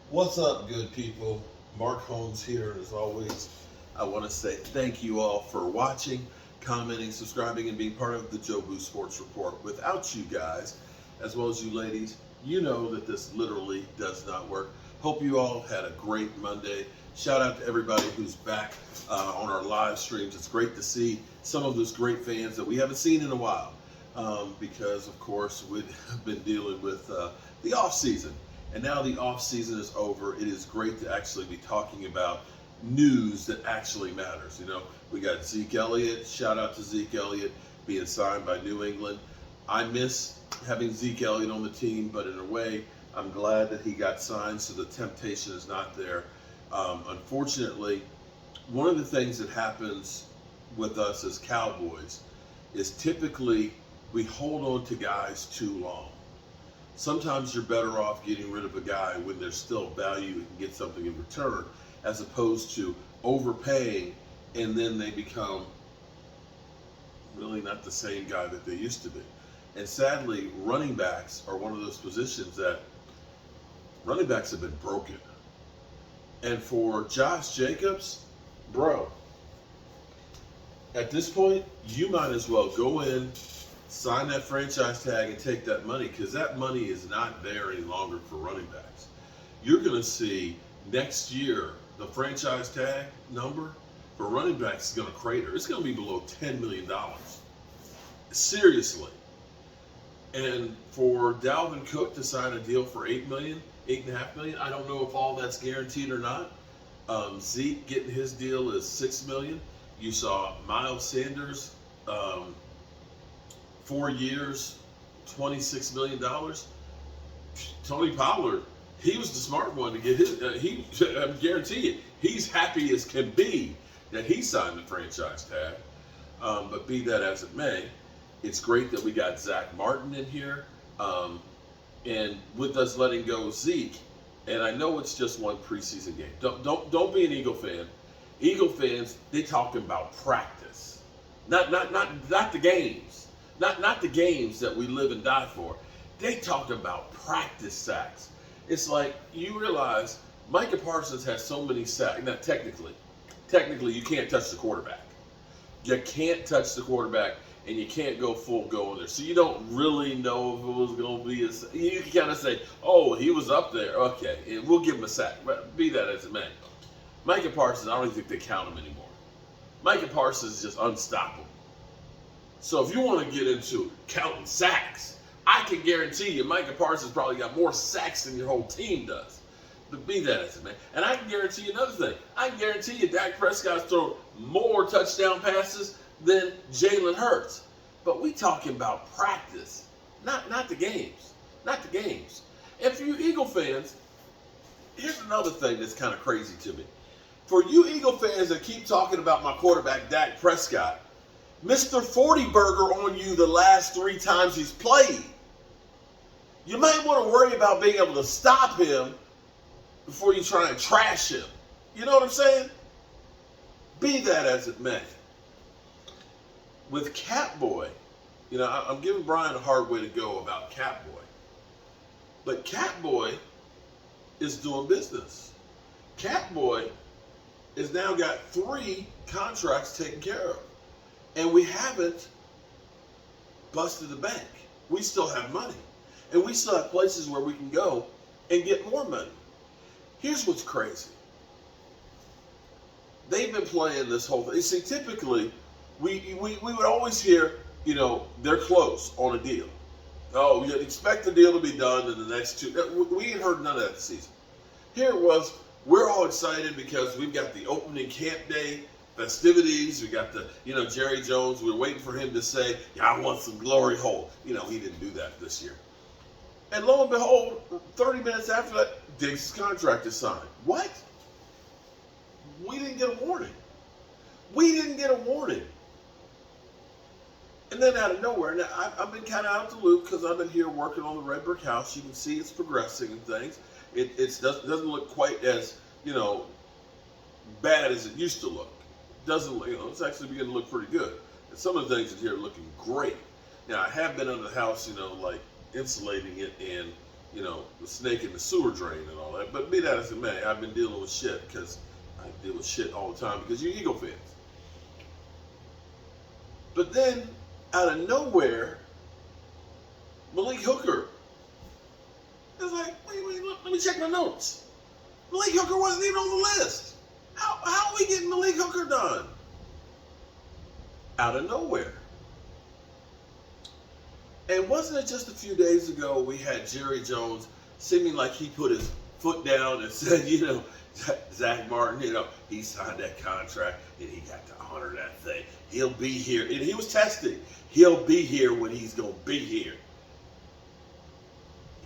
What's up, good people? Mark Holmes here. As always, I want to say thank you all for watching, commenting, subscribing, and being part of the Joe Boo Sports Report. Without you guys, as well as you ladies, you know that this literally does not work. Hope you all had a great Monday. Shout out to everybody who's back on our live streams. It's great to see some of those great fans that we haven't seen in a while because, of course, we've been dealing with the off season. And now the off season is over. It is great to actually be talking about news that actually matters. You know, we got Zeke Elliott. Shout out to Zeke Elliott being signed by New England. I miss having Zeke Elliott on the team, but in a way, I'm glad that he got signed, so the temptation is not there. Unfortunately, one of the things that happens with us as Cowboys is typically we hold on to guys too long. Sometimes you're better off getting rid of a guy when there's still value and can get something in return, as opposed to overpaying and then they become really not the same guy that they used to be. And sadly, running backs are one of those positions that running backs have been broken. And for Josh Jacobs, bro, at this point, you might as well go in, sign that franchise tag, and take that money, because that money is not there any longer for running backs. You're going to see next year the franchise tag number for running backs is going to crater. It's going to be below $10 million. Seriously. And for Dalvin Cook to sign a deal for $8 million, $8.5 million, I don't know if all that's guaranteed or not. Zeke getting his deal is $6 million. You saw Miles Sanders, 4 years, $26 million. Tony Pollard, he was the smart one to get his. I guarantee you, he's happy as can be that he signed the franchise tag. But be that as it may, it's great that we got Zach Martin in here. And with us letting go Zeke, and I know it's just one preseason game. Don't be an Eagle fan. Eagle fans, they talking about practice, not the games, not the games that we live and die for. They talk about practice sacks. It's like you realize Micah Parsons has so many sacks. Not technically you can't touch the quarterback. You can't touch the quarterback. And you can't go full go in there. So you don't really know if it was going to be you can kind of say, oh, he was up there. Okay, and we'll give him a sack. But be that as it may. Micah Parsons, I don't even think they count him anymore. Micah Parsons is just unstoppable. So if you want to get into counting sacks, I can guarantee you Micah Parsons probably got more sacks than your whole team does. But be that as it may. And I can guarantee you another thing. I can guarantee you Dak Prescott's thrown more touchdown passes than Jalen Hurts. But we talking about practice, not the games. Not the games. And for you Eagle fans, here's another thing that's kind of crazy to me. For you Eagle fans that keep talking about my quarterback, Dak Prescott, Mr. 40 Burger on you the last 3 times he's played. You might want to worry about being able to stop him before you try and trash him. You know what I'm saying? Be that as it may. With Catboy, you know, I'm giving Brian a hard way to go about Catboy. But Catboy is doing business. Catboy has now got 3 contracts taken care of. And we haven't busted the bank. We still have money. And we still have places where we can go and get more money. Here's what's crazy. They've been playing this whole thing. You see, typically, we would always hear, you know, they're close on a deal. Oh, you expect the deal to be done in the next 2. We ain't heard none of that this season. Here it was, we're all excited because we've got the opening camp day festivities. We got the, you know, Jerry Jones. We're waiting for him to say, yeah, I want some glory hole. You know, he didn't do that this year. And lo and behold, 30 minutes after that, Diggs' contract is signed. What? We didn't get a warning. We didn't get a warning. And then out of nowhere, now I've been kind of out of the loop because I've been here working on the Red Brick House. You can see it's progressing and things. It doesn't look quite as, you know, bad as it used to look. Doesn't, you know, it's actually beginning to look pretty good. And some of the things in here are looking great. Now, I have been under the house, you know, like insulating it and, the snake in the sewer drain and all that. But be that as it may, I've been dealing with shit because I deal with shit all the time because you're Eagle fans. But then, out of nowhere, Malik Hooker. It's like, wait, let me check my notes. Malik Hooker wasn't even on the list. How are we getting Malik Hooker done? Out of nowhere. And wasn't it just a few days ago we had Jerry Jones seeming like he put his foot down and said, Zach Martin, he signed that contract and he got to honor that thing. He'll be here. And he was testing. He'll be here when he's going to be here.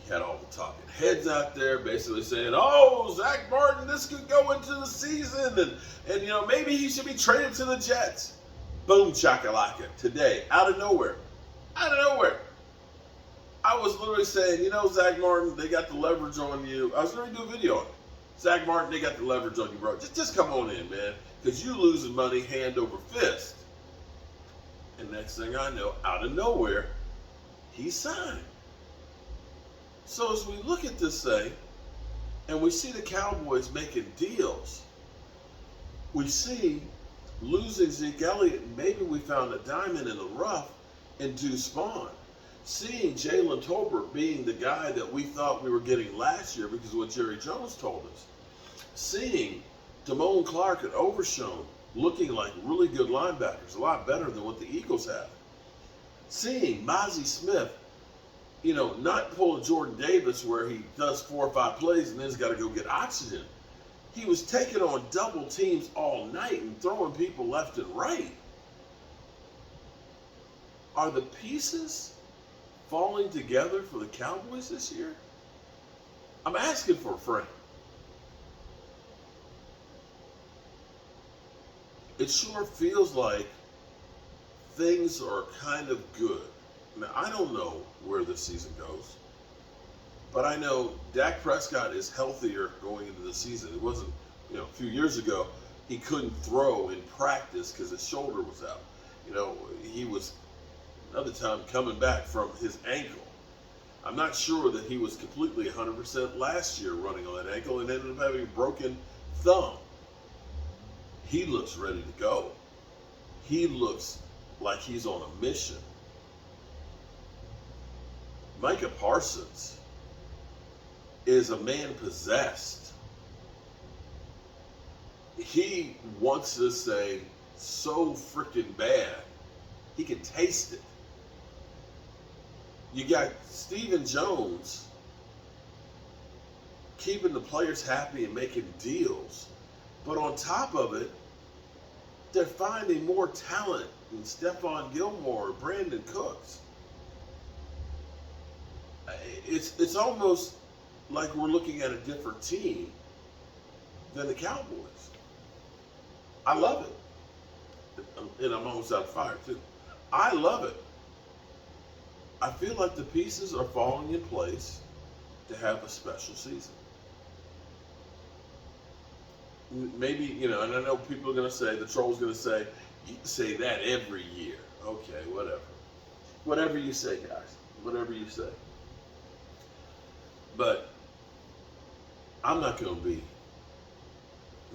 He had all the talking heads out there basically saying, oh, Zach Martin, this could go into the season. And maybe he should be traded to the Jets. Boom, shakalaka. Today, out of nowhere. Out of nowhere. I was literally saying, Zach Martin, they got the leverage on you. I was going to do a video on it. Zach Martin, they got the leverage on you, bro. Just come on in, man. Because you losing money hand over fist. And next thing I know, out of nowhere, he signed. So as we look at this thing, and we see the Cowboys making deals, we see losing Zeke Elliott, maybe we found a diamond in the rough in Deuce Vaughn. Seeing Jalen Tolbert being the guy that we thought we were getting last year because of what Jerry Jones told us. Seeing Damone Clark and Overshown looking like really good linebackers, a lot better than what the Eagles have. Seeing Mozzie Smith, not pulling Jordan Davis where he does 4 or 5 plays and then he's got to go get oxygen. He was taking on double teams all night and throwing people left and right. Are the pieces falling together for the Cowboys this year? I'm asking for a friend. It sure feels like things are kind of good. Now, I don't know where this season goes, but I know Dak Prescott is healthier going into the season. It wasn't, a few years ago, he couldn't throw in practice because his shoulder was out. He was another time coming back from his ankle. I'm not sure that he was completely 100% last year running on that ankle and ended up having a broken thumb. He looks ready to go. He looks like he's on a mission. Micah Parsons is a man possessed. He wants this thing so freaking bad, he can taste it. You got Stephen Jones keeping the players happy and making deals. But on top of it, they're finding more talent in Stephon Gilmore, Brandon Cooks. It's almost like we're looking at a different team than the Cowboys. I love it. And I'm almost out of fire, too. I love it. I feel like the pieces are falling in place to have a special season. Maybe, and I know people are going to say, the troll's going to say, you say that every year. Okay, whatever. Whatever you say, guys. Whatever you say. But I'm not going to be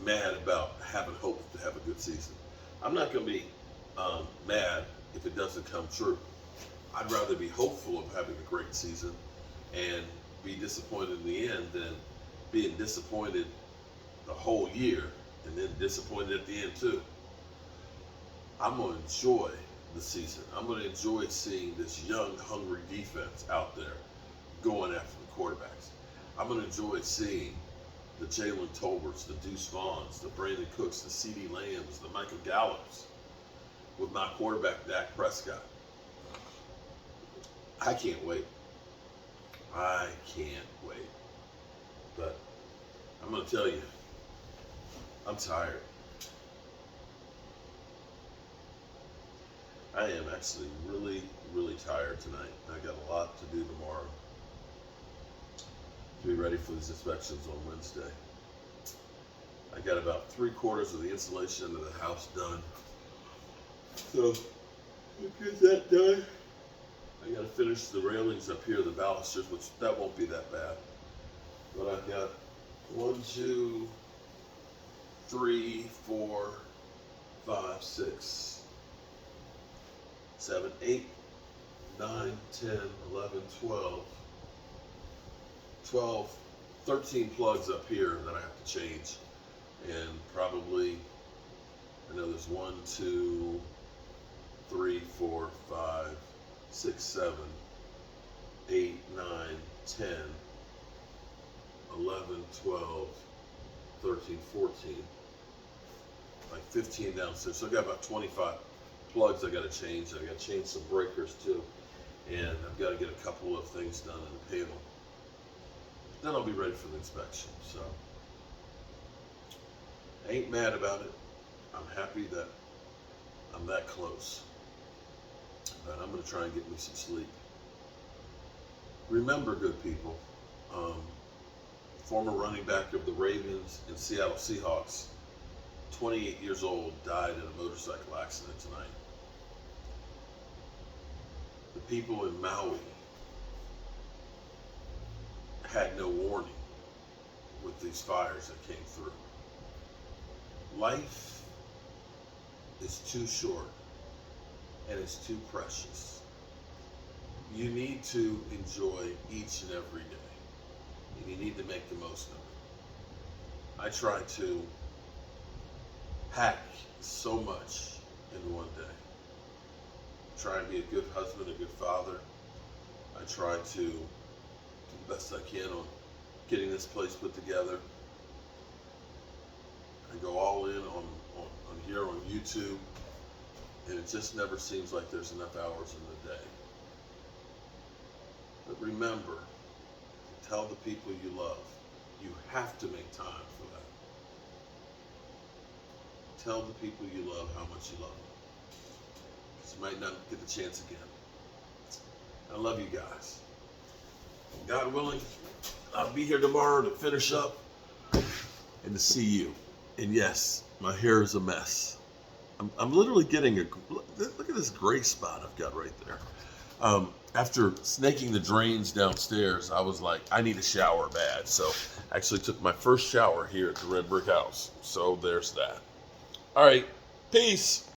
mad about having hope to have a good season. I'm not going to be mad if it doesn't come true. I'd rather be hopeful of having a great season and be disappointed in the end than being disappointed the whole year and then disappointed at the end too. I'm going to enjoy the season. I'm going to enjoy seeing this young, hungry defense out there going after the quarterbacks. I'm going to enjoy seeing the Jalen Tolberts, the Deuce Vaughns, the Brandon Cooks, the CeeDee Lambs, the Michael Gallups with my quarterback, Dak Prescott. I can't wait. I can't wait. But I'm going to tell you, I'm tired. I am actually really, really tired tonight. I got a lot to do tomorrow to be ready for these inspections on Wednesday. I got about 3/4 of the insulation of the house done. So, we'll get that done. I got to finish the railings up here, the balusters, which that won't be that bad. But I've got 1, 2, 3, 4, 5, 6, 7, 8, 9, 10, 11, 12, 12, 13 plugs up here that I have to change. And probably, I know there's 1, 2, 3, 4, 5, 6, 7, 8, 9, 10, 11, 12, 13, 14, like 15 downstairs. So I got about 25 plugs I got to change. I got to change some breakers too. And I've got to get a couple of things done in the panel. Then I'll be ready for the inspection. So I ain't mad about it. I'm happy that I'm that close. But I'm going to try and get me some sleep. Remember, good people, former running back of the Ravens and Seattle Seahawks, 28 years old, died in a motorcycle accident tonight. The people in Maui had no warning with these fires that came through. Life is too short and it's too precious. You need to enjoy each and every day, and you need to make the most of it. I try to pack so much in one day. Try and be a good husband, a good father. I try to do the best I can on getting this place put together. I go all in on here on YouTube, and it just never seems like there's enough hours in the day. But remember, tell the people you love, you have to make time for that. Tell the people you love how much you love them. Because you might not get the chance again. I love you guys. God willing, I'll be here tomorrow to finish up and to see you. And yes, my hair is a mess. I'm literally getting look at this gray spot I've got right there. After snaking the drains downstairs, I was like, I need a shower bad. So I actually took my first shower here at the Red Brick House. So there's that. All right, peace.